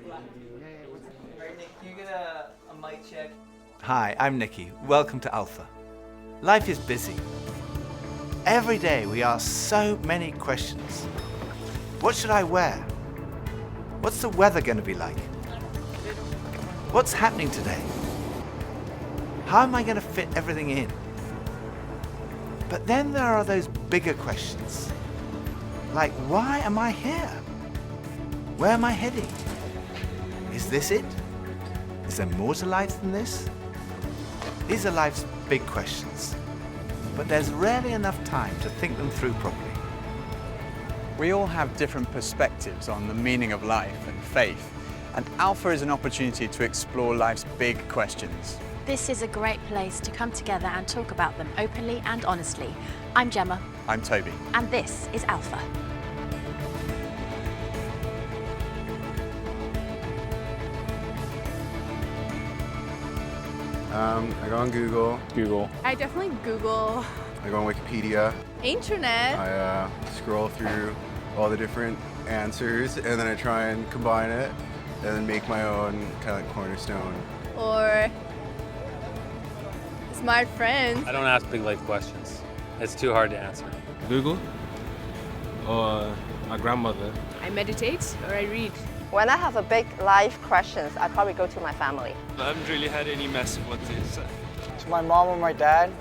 Alright, Nick, can you get a mic check? Hi, I'm Nicky. Welcome to Alpha. Life is busy. Every day we ask so many questions. What should I wear? What's the weather going to be like? What's happening today? How am I going to fit everything in? But then there are those bigger questions. Like, why am I here? Where am I heading? Is this it? Is there more to life than this? These are life's big questions, but there's rarely enough time to think them through properly. We all have different perspectives on the meaning of life and faith, and Alpha is an opportunity to explore life's big questions. This is a great place to come together and talk about them openly and honestly. I'm Gemma. I'm Toby. And this is Alpha. I go on Google. I definitely Google. I go on Wikipedia. Internet. I scroll through all the different answers and then I try and combine it and then make my own kind of like cornerstone. Or smart friends. I don't ask big life questions. It's too hard to answer. Google or my grandmother. I meditate or I read. When I have a big life questions, I probably go to my family. I haven't really had any massive ones yet. To my mom or my dad,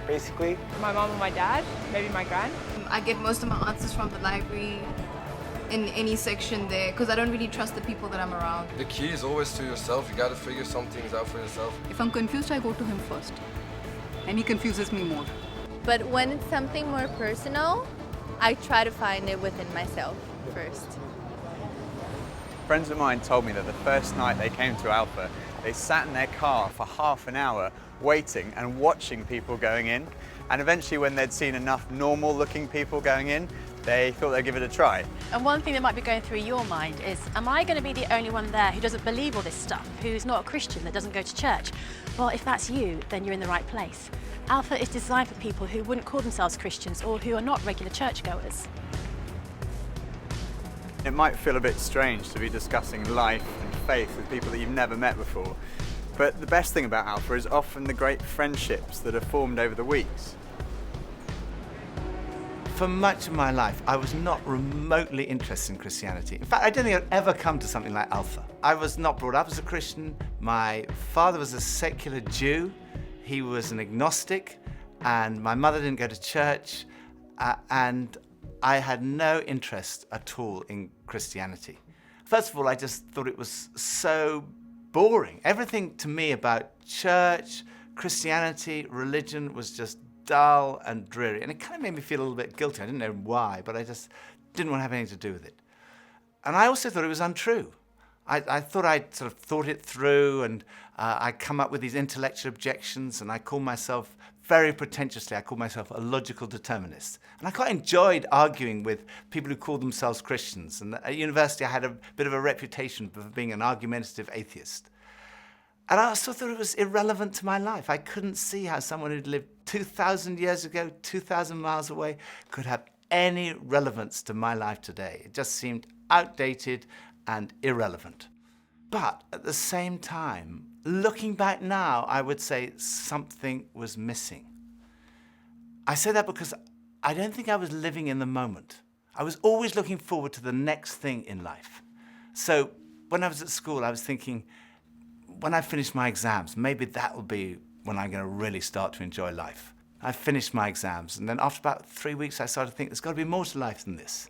basically. My mom or my dad, maybe my grand. I get most of my answers from the library in any section there because I don't really trust the people that I'm around. The key is always to yourself. You got to figure some things out for yourself. If I'm confused, I go to him first. And he confuses me more. But when it's something more personal, I try to find it within myself first. Friends of mine told me that the first night they came to Alpha, they sat in their car for half an hour waiting and watching people going in. And eventually when they'd seen enough normal looking people going in, they thought they'd give it a try. And one thing that might be going through your mind is, am I going to be the only one there who doesn't believe all this stuff, who's not a Christian, that doesn't go to church? Well, if that's you, then you're in the right place. Alpha is designed for people who wouldn't call themselves Christians or who are not regular churchgoers. It might feel a bit strange to be discussing life and faith with people that you've never met before, but the best thing about Alpha is often the great friendships that are formed over the weeks. For much of my life, I was not remotely interested in Christianity. In fact, I didn't think I'd ever come to something like Alpha. I was not brought up as a Christian. My father was a secular Jew. He was an agnostic, and my mother didn't go to church, and I had no interest at all in Christianity. First of all, I just thought it was so boring. Everything to me about church, Christianity, religion was just dull and dreary. And it kind of made me feel a little bit guilty. I didn't know why, but I just didn't want to have anything to do with it. And I also thought it was untrue. I thought I'd sort of thought it through, and I'd come up with these intellectual objections, and I called myself, very pretentiously, I called myself a logical determinist. And I quite enjoyed arguing with people who called themselves Christians. And at university, I had a bit of a reputation for being an argumentative atheist. And I also thought it was irrelevant to my life. I couldn't see how someone who'd lived 2,000 years ago, 2,000 miles away, could have any relevance to my life today. It just seemed outdated and irrelevant. But at the same time, looking back now, I would say something was missing. I say that because I don't think I was living in the moment. I was always looking forward to the next thing in life. So when I was at school, I was thinking, when I finish my exams, maybe that will be when I'm going to really start to enjoy life. I finished my exams, and then after about 3 weeks, I started to think there's got to be more to life than this.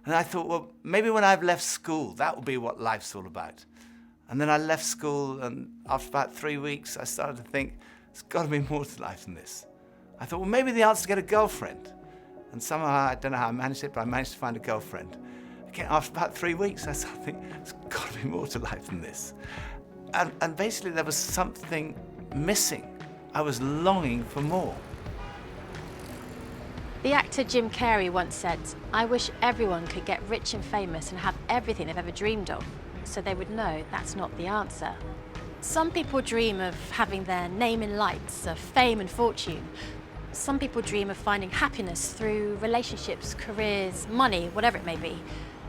And I thought, well, maybe when I've left school, that will be what life's all about. And then I left school, and after about 3 weeks, I started to think, there's got to be more to life than this. I thought, well, maybe the answer is to get a girlfriend. And somehow, I don't know how I managed it, but I managed to find a girlfriend. Again, after about 3 weeks, I started to think, there's got to be more to life than this. And basically, there was something missing. I was longing for more. The actor Jim Carrey once said, "I wish everyone could get rich and famous and have everything they've ever dreamed of, so they would know that's not the answer." Some people dream of having their name in lights, of fame and fortune. Some people dream of finding happiness through relationships, careers, money, whatever it may be.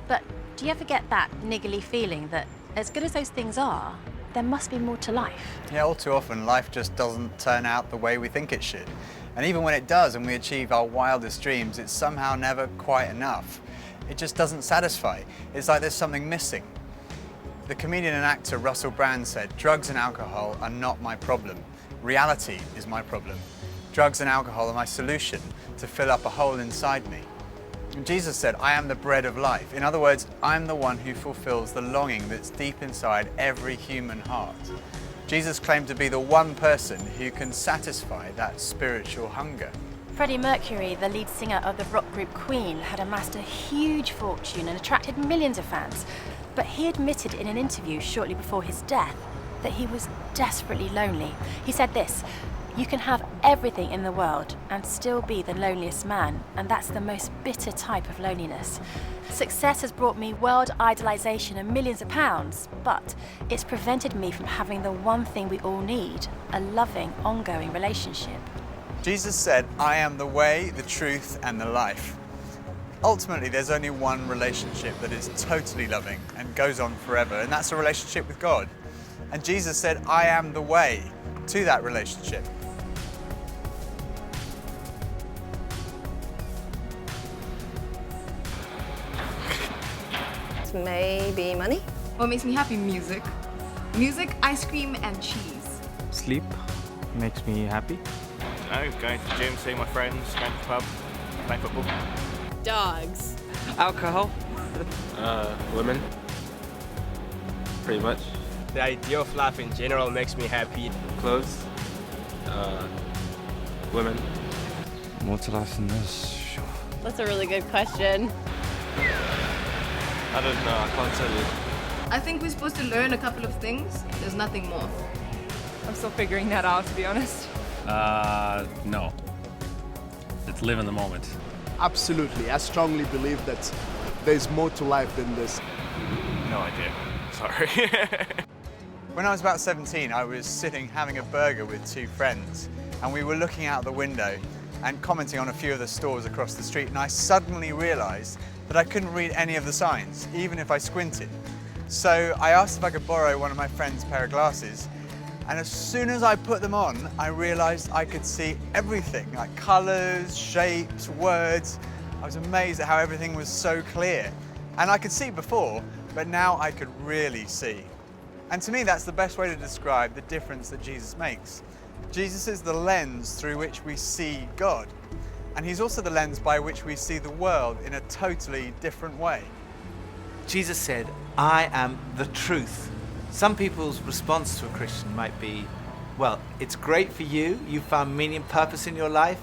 But Do you ever get that niggly feeling that, as good as those things are, there must be more to life? Yeah, all too often life just doesn't turn out the way we think it should. And even when it does and we achieve our wildest dreams, it's somehow never quite enough. It just doesn't satisfy. It's like there's something missing. The comedian and actor Russell Brand said, "Drugs and alcohol are not my problem. Reality is my problem. Drugs and alcohol are my solution to fill up a hole inside me." And Jesus said, "I am the bread of life." In other words, I'm the one who fulfills the longing that's deep inside every human heart. Jesus claimed to be the one person who can satisfy that spiritual hunger. Freddie Mercury, the lead singer of the rock group Queen, had amassed a huge fortune and attracted millions of fans. But he admitted in an interview shortly before his death that he was desperately lonely. He said this, "You can have everything in the world and still be the loneliest man, and that's the most bitter type of loneliness. Success has brought me world idolization and millions of pounds, but it's prevented me from having the one thing we all need, a loving, ongoing relationship." Jesus said, "I am the way, the truth, and the life." Ultimately, there's only one relationship that is totally loving and goes on forever, and that's a relationship with God. And Jesus said, "I am the way to that relationship." Maybe money? What makes me happy? Music. Music, ice cream, and cheese. Sleep makes me happy. Going to the gym, seeing my friends, going to the pub, playing football. Dogs. Alcohol. Women. Pretty much. The idea of life in general makes me happy. Clothes. Women. More to life than this. That's a really good question. I don't know, I can't tell you. I think we're supposed to learn a couple of things. There's nothing more. I'm still figuring that out, to be honest. No. Let's live in the moment. Absolutely. I strongly believe that there's more to life than this. No idea. Sorry. When I was about 17, I was sitting having a burger with two friends, and we were looking out the window and commenting on a few of the stores across the street, and I suddenly realized that I couldn't read any of the signs, even if I squinted. So I asked if I could borrow one of my friend's pair of glasses, and as soon as I put them on, I realized I could see everything, like colors, shapes, words. I was amazed at how everything was so clear. And I could see before, but now I could really see. And to me, that's the best way to describe the difference that Jesus makes. Jesus is the lens through which we see God. And he's also the lens by which we see the world in a totally different way. Jesus said, "I am the truth." Some people's response to a Christian might be, well, it's great for you, you found meaning and purpose in your life,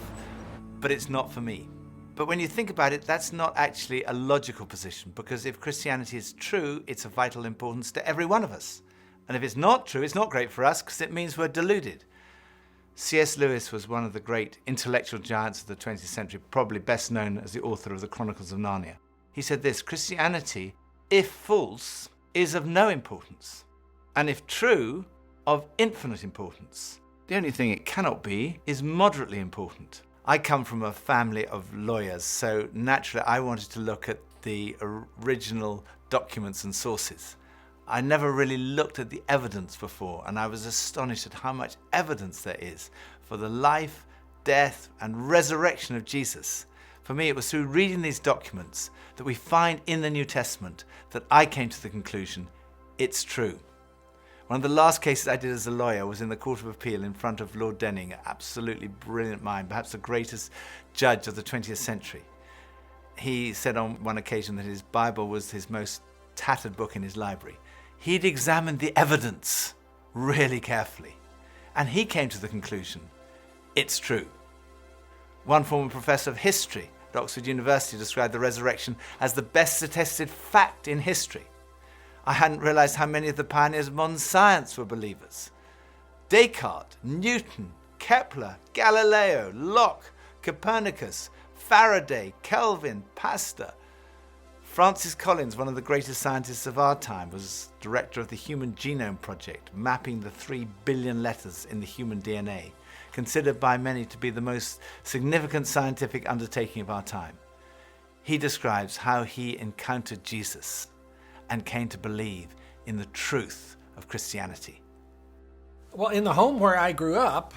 but it's not for me. But when you think about it, that's not actually a logical position, because if Christianity is true, it's of vital importance to every one of us. And if it's not true, it's not great for us, because it means we're deluded. C.S. Lewis was one of the great intellectual giants of the 20th century, probably best known as the author of the Chronicles of Narnia. He said this, "Christianity, if false, is of no importance, and if true, of infinite importance. The only thing it cannot be is moderately important." I come from a family of lawyers, so naturally I wanted to look at the original documents and sources. I never really looked at the evidence before, and I was astonished at how much evidence there is for the life, death, and resurrection of Jesus. For me, it was through reading these documents that we find in the New Testament that I came to the conclusion, it's true. One of the last cases I did as a lawyer was in the Court of Appeal in front of Lord Denning, an absolutely brilliant mind, perhaps the greatest judge of the 20th century. He said on one occasion that his Bible was his most tattered book in his library. He'd examined the evidence really carefully, and he came to the conclusion, it's true. One former professor of history at Oxford University described the resurrection as the best attested fact in history. I hadn't realized how many of the pioneers of modern science were believers. Descartes, Newton, Kepler, Galileo, Locke, Copernicus, Faraday, Kelvin, Pasteur. Francis Collins, one of the greatest scientists of our time, was director of the Human Genome Project, mapping the 3 billion letters in the human DNA, considered by many to be the most significant scientific undertaking of our time. He describes how he encountered Jesus. and came to believe in the truth of Christianity? Well, in the home where I grew up,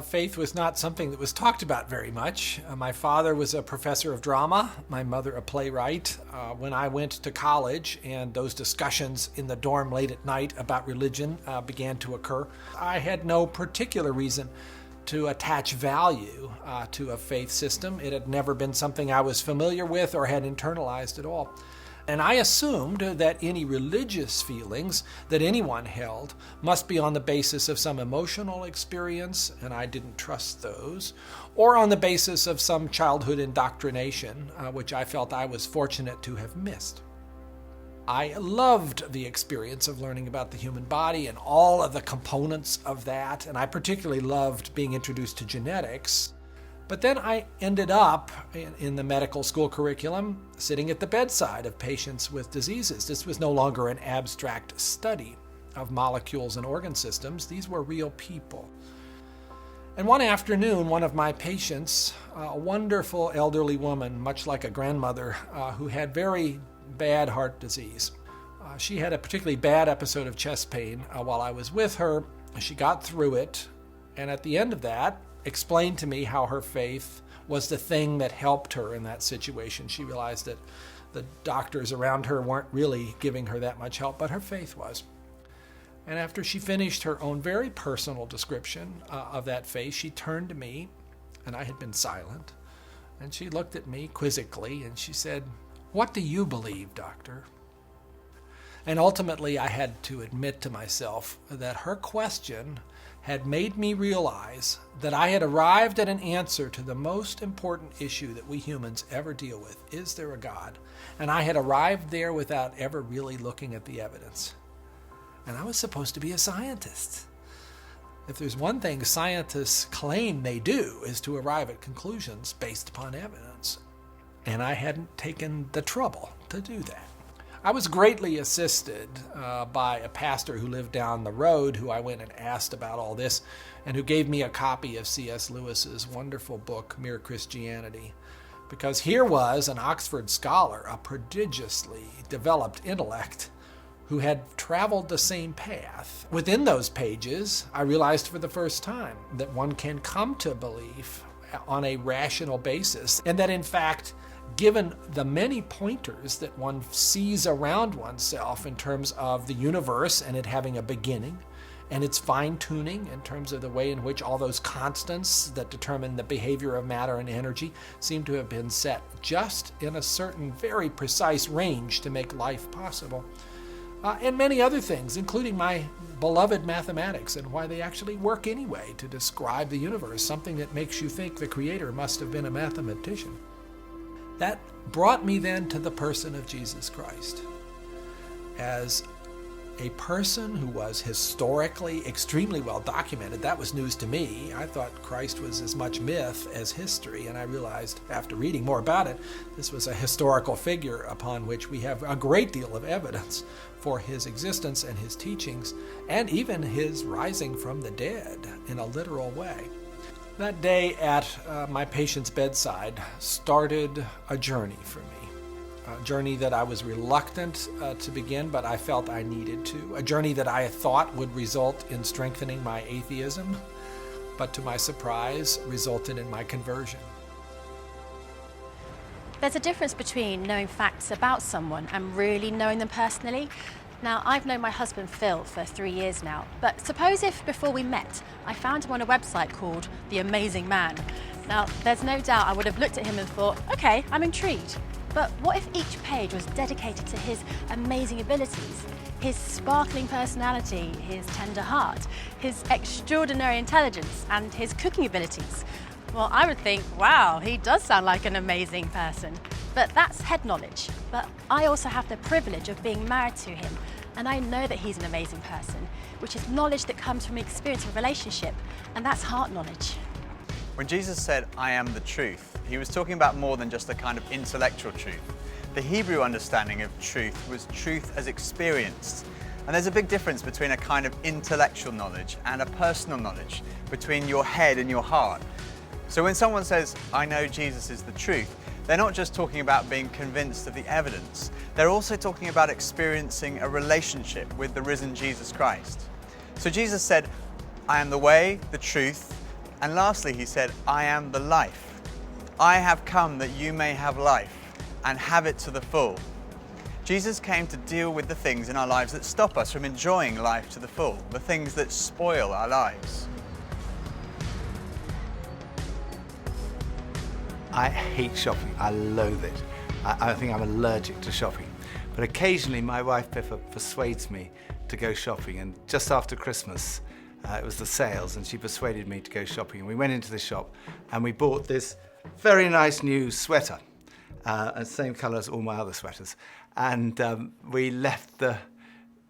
faith was not something that was talked about very much. My father was a professor of drama, my mother a playwright. When I went to college and those discussions in the dorm late at night about religion began to occur, I had no particular reason to attach value to a faith system. It had never been something I was familiar with or had internalized at all. And I assumed that any religious feelings that anyone held must be on the basis of some emotional experience, and I didn't trust those, or on the basis of some childhood indoctrination, which I felt I was fortunate to have missed. I loved the experience of learning about the human body and all of the components of that, and I particularly loved being introduced to genetics. But then I ended up in the medical school curriculum sitting at the bedside of patients with diseases. This was no longer an abstract study of molecules and organ systems. These were real people. And one afternoon, one of my patients, a wonderful elderly woman, much like a grandmother, who had very bad heart disease. She had a particularly bad episode of chest pain while I was with her. She got through it, and at the end of that, explained to me how her faith was the thing that helped her in that situation. She realized that the doctors around her weren't really giving her that much help, but her faith was. And after she finished her own very personal description of that faith, she turned to me, and I had been silent, and she looked at me quizzically, and she said, "What do you believe, doctor?" And ultimately, I had to admit to myself that her question had made me realize that I had arrived at an answer to the most important issue that we humans ever deal with. Is there a God? And I had arrived there without ever really looking at the evidence. And I was supposed to be a scientist. If there's one thing scientists claim they do is to arrive at conclusions based upon evidence. And I hadn't taken the trouble to do that. I was greatly assisted by a pastor who lived down the road, who I went and asked about all this, and who gave me a copy of C.S. Lewis's wonderful book, Mere Christianity. Because here was an Oxford scholar, a prodigiously developed intellect, who had traveled the same path. Within those pages, I realized for the first time that one can come to belief on a rational basis, and that in fact, given the many pointers that one sees around oneself in terms of the universe and it having a beginning, and its fine-tuning in terms of the way in which all those constants that determine the behavior of matter and energy seem to have been set just in a certain very precise range to make life possible. And many other things, including my beloved mathematics and why they actually work anyway to describe the universe, something that makes you think the Creator must have been a mathematician. That brought me then to the person of Jesus Christ as a person who was historically extremely well documented. That was news to me. I thought Christ was as much myth as history, and I realized after reading more about it, this was a historical figure upon which we have a great deal of evidence for his existence and his teachings, and even his rising from the dead in a literal way. That day at my patient's bedside started a journey for me. A journey that I was reluctant to begin, but I felt I needed to. A journey that I thought would result in strengthening my atheism, but to my surprise, resulted in my conversion. There's a difference between knowing facts about someone and really knowing them personally. Now, I've known my husband Phil for 3 years now, but suppose if before we met, I found him on a website called The Amazing Man. Now, there's no doubt I would have looked at him and thought, okay, I'm intrigued. But what if each page was dedicated to his amazing abilities, his sparkling personality, his tender heart, his extraordinary intelligence, and his cooking abilities? Well, I would think, wow, he does sound like an amazing person. But that's head knowledge. But I also have the privilege of being married to him, and I know that he's an amazing person, which is knowledge that comes from experience of relationship, and that's heart knowledge. When Jesus said, "I am the truth," he was talking about more than just a kind of intellectual truth. The Hebrew understanding of truth was truth as experienced. And there's a big difference between a kind of intellectual knowledge and a personal knowledge, between your head and your heart. So when someone says, "I know Jesus is the truth," they're not just talking about being convinced of the evidence, they're also talking about experiencing a relationship with the risen Jesus Christ. So Jesus said, I am the way, the truth, and lastly he said, I am the life. I have come that you may have life and have it to the full. Jesus came to deal with the things in our lives that stop us from enjoying life to the full, the things that spoil our lives. I hate shopping. I loathe it. I think I'm allergic to shopping. But occasionally my wife Pippa persuades me to go shopping, and just after Christmas it was the sales and she persuaded me to go shopping, and we went into the shop and we bought this very nice new sweater, and same colour as all my other sweaters, and we left the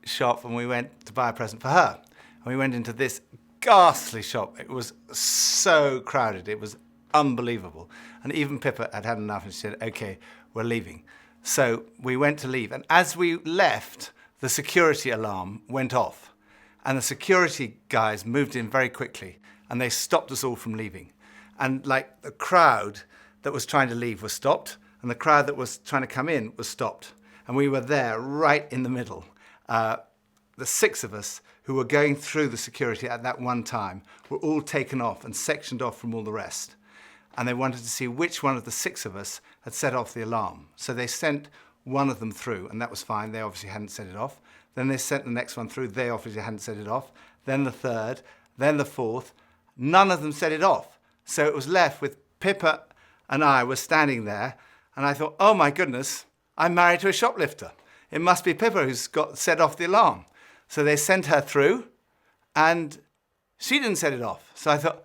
shop and we went to buy a present for her, and we went into this ghastly shop. It was so crowded, it was unbelievable, and even Pippa had had enough and she said, okay, we're leaving. So we went to leave, and as we left, the security alarm went off, and the security guys moved in very quickly and they stopped us all from leaving. And like the crowd that was trying to leave was stopped, and the crowd that was trying to come in was stopped, and we were there right in the middle. The 6 of us who were going through the security at that one time were all taken off and sectioned off from all the rest. And they wanted to see which one of the 6 of us had set off the alarm. So they sent one of them through, and that was fine. They obviously hadn't set it off. Then they sent the next one through. They obviously hadn't set it off. Then the 3rd, then the 4th. None of them set it off. So it was left with Pippa and I were standing there, and I thought, oh my goodness, I'm married to a shoplifter. It must be Pippa who's got set off the alarm. So they sent her through, and she didn't set it off. So I thought,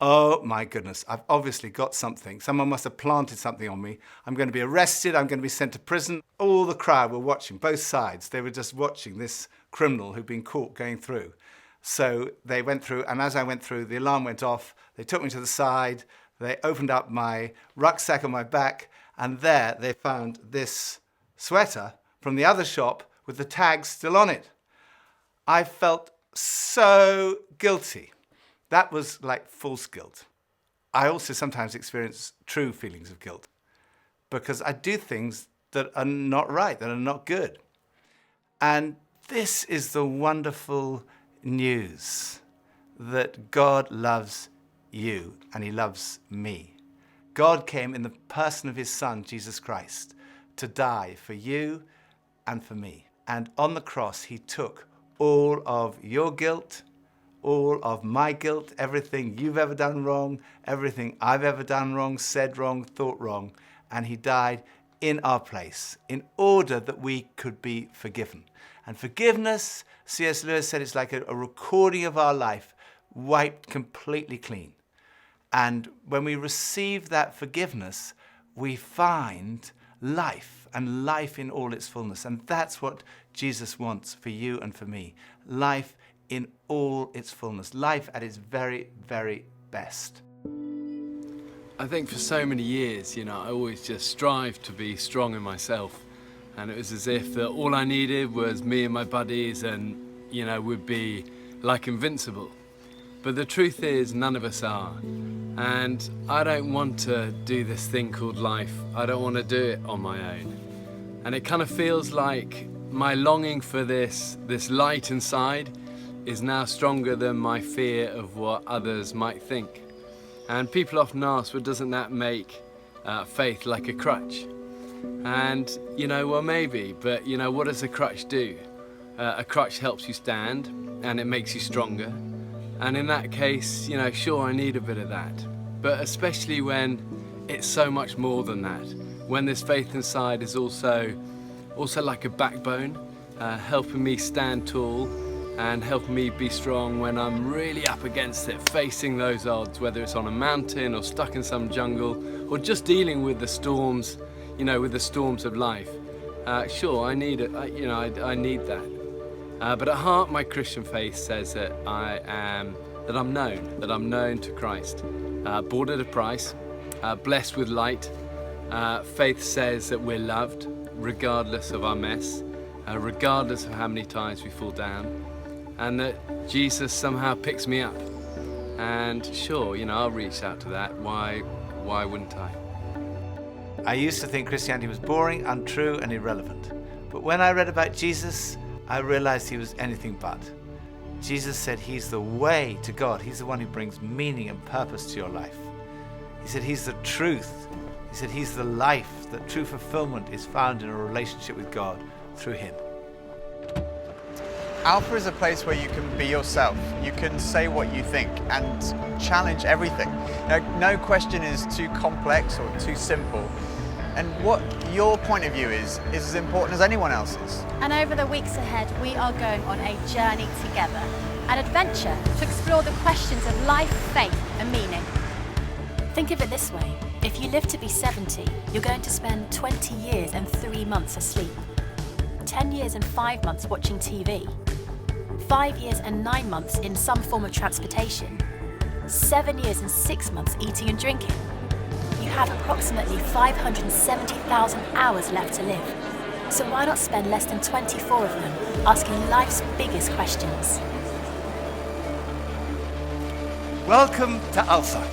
oh my goodness, I've obviously got something. Someone must have planted something on me. I'm going to be arrested, I'm going to be sent to prison. All the crowd were watching, both sides. They were just watching this criminal who'd been caught going through. So they went through, and as I went through, the alarm went off. They took me to the side. They opened up my rucksack on my back, and there they found this sweater from the other shop with the tag still on it. I felt so guilty. That was like false guilt. I also sometimes experience true feelings of guilt because I do things that are not right, that are not good. And this is the wonderful news that God loves you and he loves me. God came in the person of his Son, Jesus Christ, to die for you and for me. And on the cross, he took all of your guilt, all of my guilt, everything you've ever done wrong, everything I've ever done wrong, said wrong, thought wrong, and he died in our place in order that we could be forgiven. And forgiveness, C.S. Lewis said, it's like a recording of our life wiped completely clean. And when we receive that forgiveness, we find life, and life in all its fullness. And that's what Jesus wants for you and for me. Life in all its fullness. Life at its very, very best. I think for so many years, I always just strived to be strong in myself. And it was as if that all I needed was me and my buddies and, we'd be like invincible. But the truth is, none of us are. And I don't want to do this thing called life. I don't want to do it on my own. And it kind of feels like my longing for this light inside is now stronger than my fear of what others might think. And people often ask, well, doesn't that make faith like a crutch? And, well, maybe, but, what does a crutch do? A crutch helps you stand, and it makes you stronger. And in that case, sure, I need a bit of that. But especially when it's so much more than that. When this faith inside is also like a backbone, helping me stand tall and helping me be strong when I'm really up against it, facing those odds, whether it's on a mountain or stuck in some jungle or just dealing with the storms, with the storms of life. Sure, I need it. I need that. But at heart, my Christian faith says that I'm known to Christ, bought at a price, blessed with light. Faith says that we're loved, regardless of our mess, regardless of how many times we fall down, and that Jesus somehow picks me up. And sure, I'll reach out to that. Why wouldn't I? I used to think Christianity was boring, untrue, and irrelevant. But when I read about Jesus, I realized he was anything but. Jesus said he's the way to God. He's the one who brings meaning and purpose to your life. He said he's the truth. He said he's the life, that true fulfillment is found in a relationship with God through him. Alpha is a place where you can be yourself. You can say what you think and challenge everything. No question is too complex or too simple. And what your point of view is as important as anyone else's. And over the weeks ahead, we are going on a journey together, an adventure to explore the questions of life, faith, and meaning. Think of it this way. If you live to be 70, you're going to spend 20 years and 3 months asleep, 10 years and 5 months watching TV, 5 years and 9 months in some form of transportation, 7 years and 6 months eating and drinking. You have approximately 570,000 hours left to live. So why not spend less than 24 of them asking life's biggest questions? Welcome to Alpha.